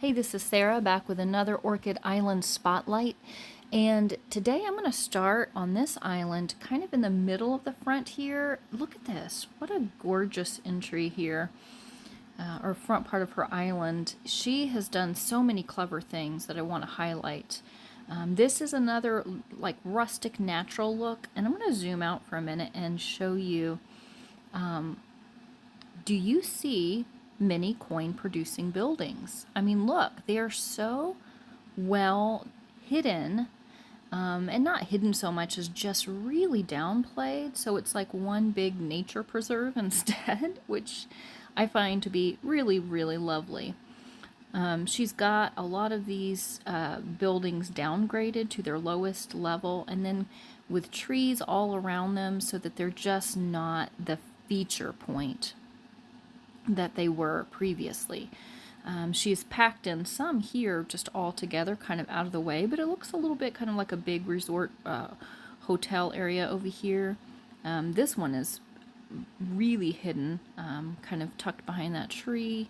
Hey, this is Sarah back with another Orchid Island Spotlight. And today I'm going to start on this island, kind of in the middle of the front here. Look at this. What a gorgeous entry here, or front part of her island. She has done so many clever things that I want to highlight. This is another like rustic natural look, and I'm going to zoom out for a minute and show you. Do you see many coin producing buildings? I mean, look, they are so well hidden, and not hidden so much as just really downplayed. So it's like one big nature preserve instead, which I find to be really, really lovely. She's got a lot of these buildings downgraded to their lowest level, and then with trees all around them so that they're just not the feature point that they were previously. She's packed in some here just all together, kind of out of the way, but it looks a little bit kind of like a big resort hotel area over here. This one is really hidden, kind of tucked behind that tree.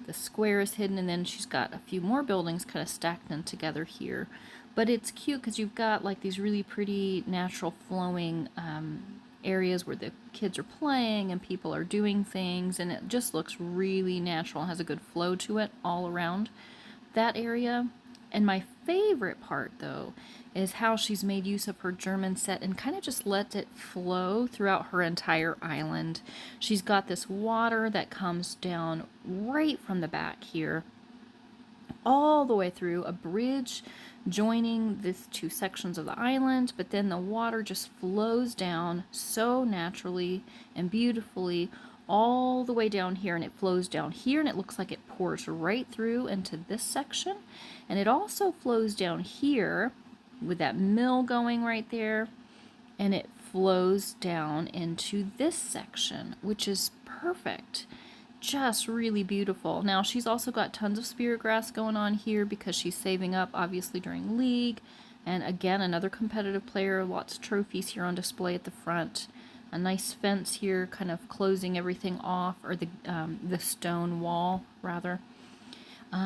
The square is hidden, and then she's got a few more buildings kind of stacked in together here. But it's cute because you've got like these really pretty natural flowing areas where the kids are playing and people are doing things, and it just looks really natural and has a good flow to it all around that area. And my favorite part, though, is how she's made use of her German set and kind of just let it flow throughout her entire island. She's got this water that comes down right from the back here, all the way through a bridge joining these two sections of the island, but then the water just flows down so naturally and beautifully all the way down here, and it flows down here, and it looks like it pours right through into this section, and it also flows down here with that mill going right there, and it flows down into this section, which is perfect. Just really beautiful. Now she's also got tons of spirit grass going on here because she's saving up obviously during league, and again another competitive player. Lots of trophies here on display at the front. A nice fence here kind of closing everything off, or the stone wall rather.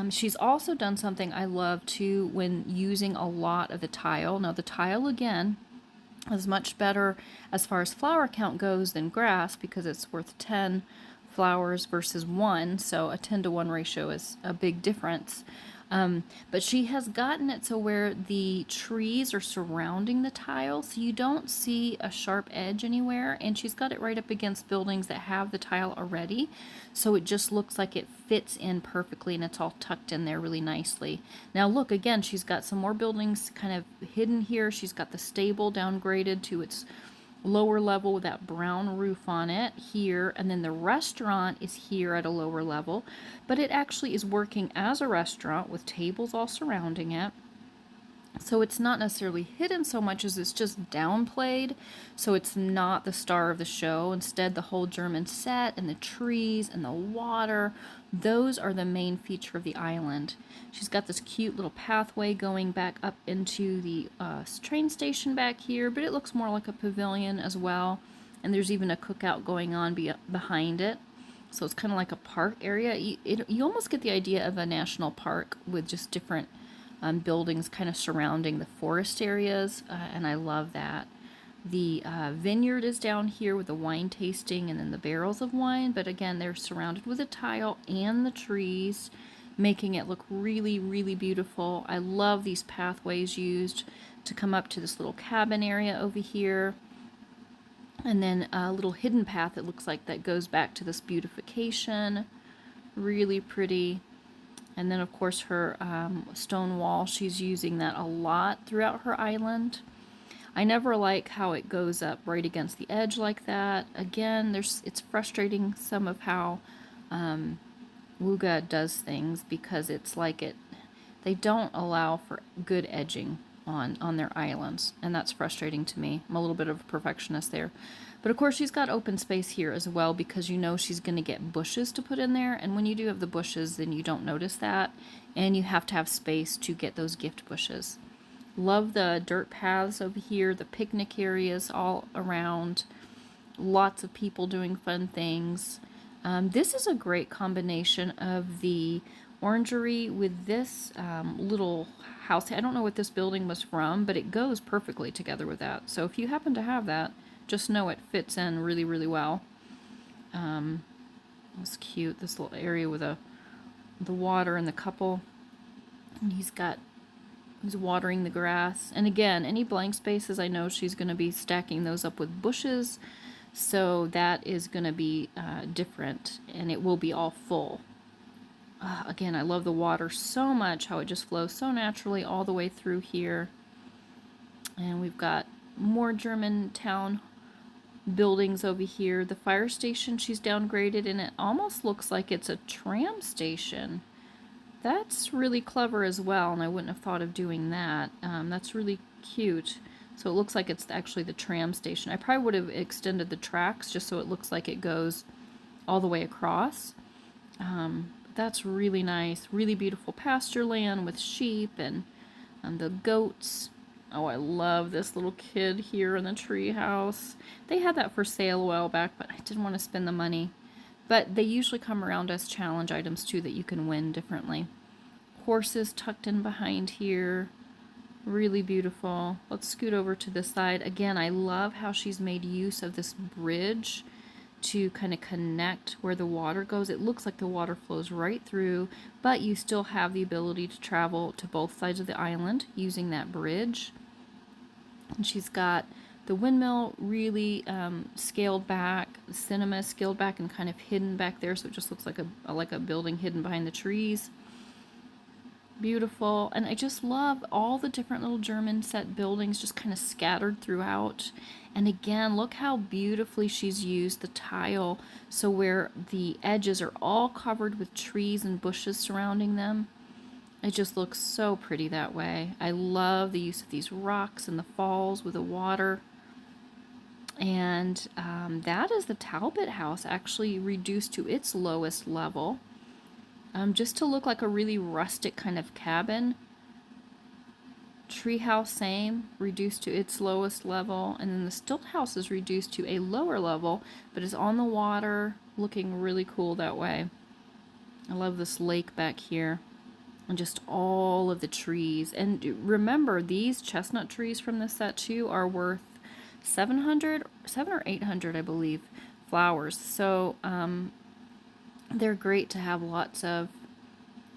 She's also done something I love too when using a lot of the tile. Now the tile again is much better as far as flower count goes than grass because it's worth 10 flowers versus 1, so a 10-to-1 ratio is a big difference. But she has gotten it so where the trees are surrounding the tile, so you don't see a sharp edge anywhere, and she's got it right up against buildings that have the tile already, so it just looks like it fits in perfectly, and it's all tucked in there really nicely. Now look, again, she's got some more buildings kind of hidden here. She's got the stable downgraded to its lower level with that brown roof on it here, and then the restaurant is here at a lower level, but it actually is working as a restaurant with tables all surrounding it. So it's not necessarily hidden so much as it's just downplayed, so it's not the star of the show. Instead, the whole German set and the trees and the water, those are the main feature of the island. She's got this cute little pathway going back up into the train station back here, but it looks more like a pavilion as well. And there's even a cookout going on behind it. So it's kind of like a park area. You almost get the idea of a national park with just different buildings kind of surrounding the forest areas, and I love that. The vineyard is down here with the wine tasting and then the barrels of wine, but again, they're surrounded with a tile and the trees, making it look really, really beautiful. I love these pathways used to come up to this little cabin area over here. And then a little hidden path that looks like that goes back to this beautification. Really pretty. And then, of course, her stone wall, she's using that a lot throughout her island. I never like how it goes up right against the edge like that. Again, it's frustrating some of how Wooga does things because it's like they don't allow for good edging on their islands, and that's frustrating to me. I'm a little bit of a perfectionist there. But of course she's got open space here as well because you know she's going to get bushes to put in there, and when you do have the bushes then you don't notice that, and you have to have space to get those gift bushes. Love the dirt paths over here, the picnic areas all around, lots of people doing fun things. This is a great combination of the orangery with this little house. I don't know what this building was from, but it goes perfectly together with that. So if you happen to have that, just know it fits in really, really well. It's cute, this little area with the water and the couple. And he's watering the grass. And again, any blank spaces, I know she's going to be stacking those up with bushes. So that is going to be different, and it will be all full. Again, I love the water so much, how it just flows so naturally all the way through here. And we've got more Germantown buildings over here. The fire station she's downgraded, and it almost looks like it's a tram station. That's really clever as well, and I wouldn't have thought of doing that. That's really cute. So it looks like it's actually the tram station. I probably would have extended the tracks just so it looks like it goes all the way across. That's really nice. Really beautiful pasture land with sheep and the goats. Oh, I love this little kid here in the tree house. They had that for sale a while back, but I didn't want to spend the money. But they usually come around as challenge items too that you can win differently. Horses tucked in behind here. Really beautiful. Let's scoot over to this side. Again, I love how she's made use of this bridge to kind of connect where the water goes. It looks like the water flows right through, but you still have the ability to travel to both sides of the island using that bridge. And she's got the windmill really scaled back, the cinema scaled back and kind of hidden back there, so it just looks like a building hidden behind the trees. Beautiful. And I just love all the different little German set buildings just kind of scattered throughout. And again, look how beautifully she's used the tile, so where the edges are all covered with trees and bushes surrounding them. It just looks so pretty that way. I love the use of these rocks and the falls with the water. And that is the Talbot house, actually reduced to its lowest level. Just to look like a really rustic kind of cabin. Treehouse, same, reduced to its lowest level. And then the stilt house is reduced to a lower level, but is on the water, looking really cool that way. I love this lake back here. And just all of the trees. And remember, these chestnut trees from this set too are worth 7 or 800, I believe, flowers. So, they're great to have lots of.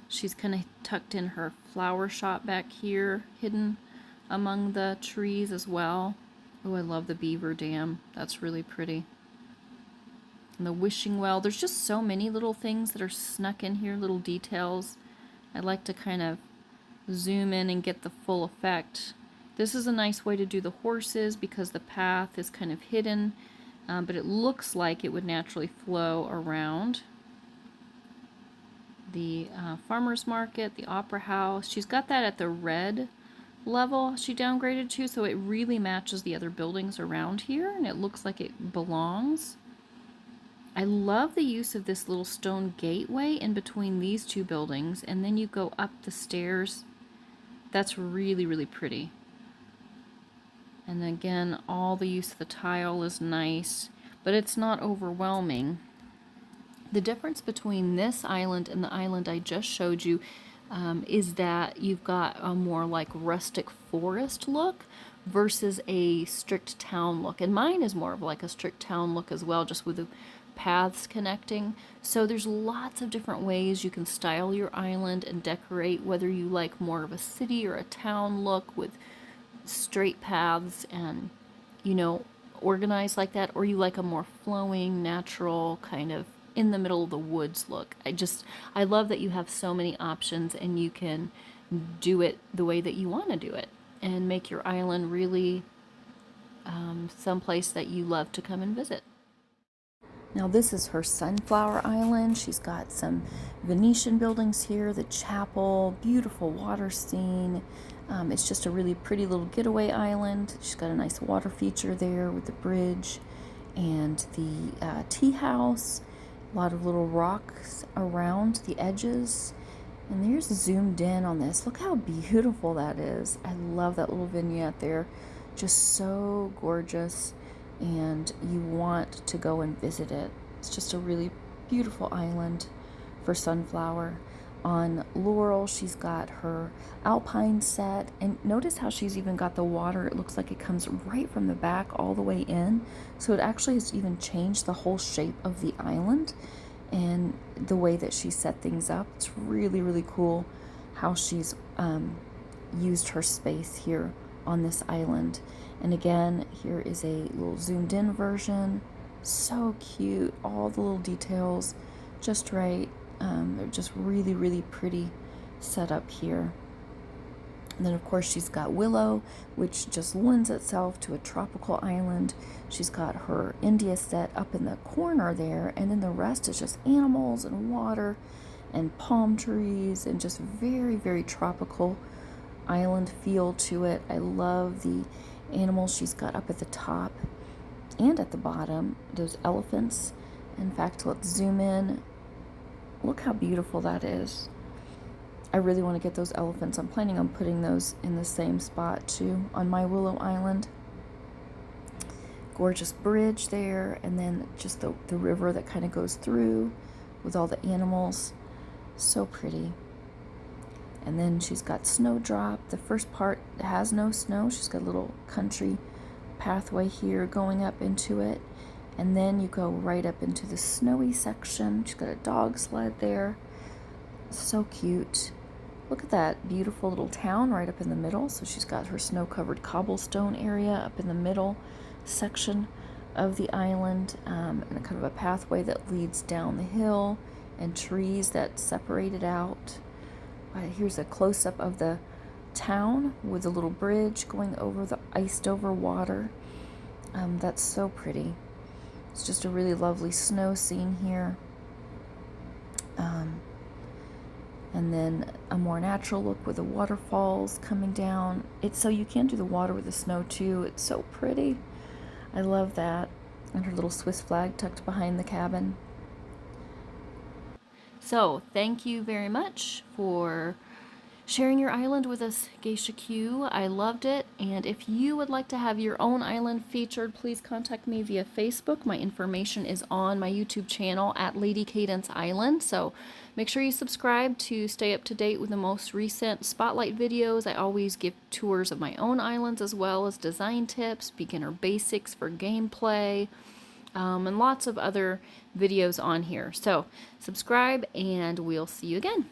She's kind of tucked in her flower shop back here, hidden among the trees as well. Oh, I love the beaver dam. That's really pretty. And the wishing well. There's just so many little things that are snuck in here, little details. I like to kind of zoom in and get the full effect. This is a nice way to do the horses because the path is kind of hidden, but it looks like it would naturally flow around. The farmer's market, the opera house. She's got that at the red level she downgraded to, so it really matches the other buildings around here, and it looks like it belongs. I love the use of this little stone gateway in between these two buildings, and then you go up the stairs. That's really, really pretty. And again, all the use of the tile is nice, but it's not overwhelming. The difference between this island and the island I just showed you is that you've got a more like rustic forest look versus a strict town look. And mine is more of like a strict town look as well, just with the paths connecting. So there's lots of different ways you can style your island and decorate, whether you like more of a city or a town look with straight paths and, you know, organized like that, or you like a more flowing, natural kind of in the middle of the woods look. I love that you have so many options and you can do it the way that you want to do it and make your island really someplace that you love to come and visit. Now this is her sunflower island. She's got some Venetian buildings here, the chapel, beautiful water scene. It's just a really pretty little getaway island. She's got a nice water feature there with the bridge and the tea house. A lot of little rocks around the edges. And there's zoomed in on this. Look how beautiful that is. I love that little vignette there. Just so gorgeous. And you want to go and visit it. It's just a really beautiful island for sunflower. On Laurel, she's got her alpine set, and notice how she's even got the water. It looks like it comes right from the back all the way in, so it actually has even changed the whole shape of the island and the way that she set things up. It's really, really cool how she's used her space here on this island. And again, here is a little zoomed in version. So cute, all the little details just right. They're just really, really pretty set up here. And then, of course, she's got Willow, which just lends itself to a tropical island. She's got her India set up in the corner there, and then the rest is just animals and water and palm trees and just very, very tropical island feel to it. I love the animals she's got up at the top and at the bottom, those elephants. In fact, let's zoom in. Look how beautiful that is. I really want to get those elephants. I'm planning on putting those in the same spot too on my Willow Island. Gorgeous bridge there, and then just the river that kind of goes through with all the animals. So pretty. And then she's got Snowdrop. The first part has no snow. She's got a little country pathway here going up into it. And then you go right up into the snowy section. She's got a dog sled there. So cute. Look at that beautiful little town right up in the middle. So she's got her snow-covered cobblestone area up in the middle section of the island, and a kind of a pathway that leads down the hill, and trees that separate it out. Here's a close-up of the town with a little bridge going over the iced-over water. That's so pretty. It's just a really lovely snow scene here. And then a more natural look with the waterfalls coming down. It's so you can do the water with the snow too. It's so pretty. I love that. And her little Swiss flag tucked behind the cabin. So thank you very much for sharing your island with us, GeishaQ. I loved it, and if you would like to have your own island featured, please contact me via Facebook. My information is on my YouTube channel at Lady Cadence Island, so make sure you subscribe to stay up to date with the most recent spotlight videos. I always give tours of my own islands as well as design tips, beginner basics for gameplay, and lots of other videos on here. So subscribe, and we'll see you again.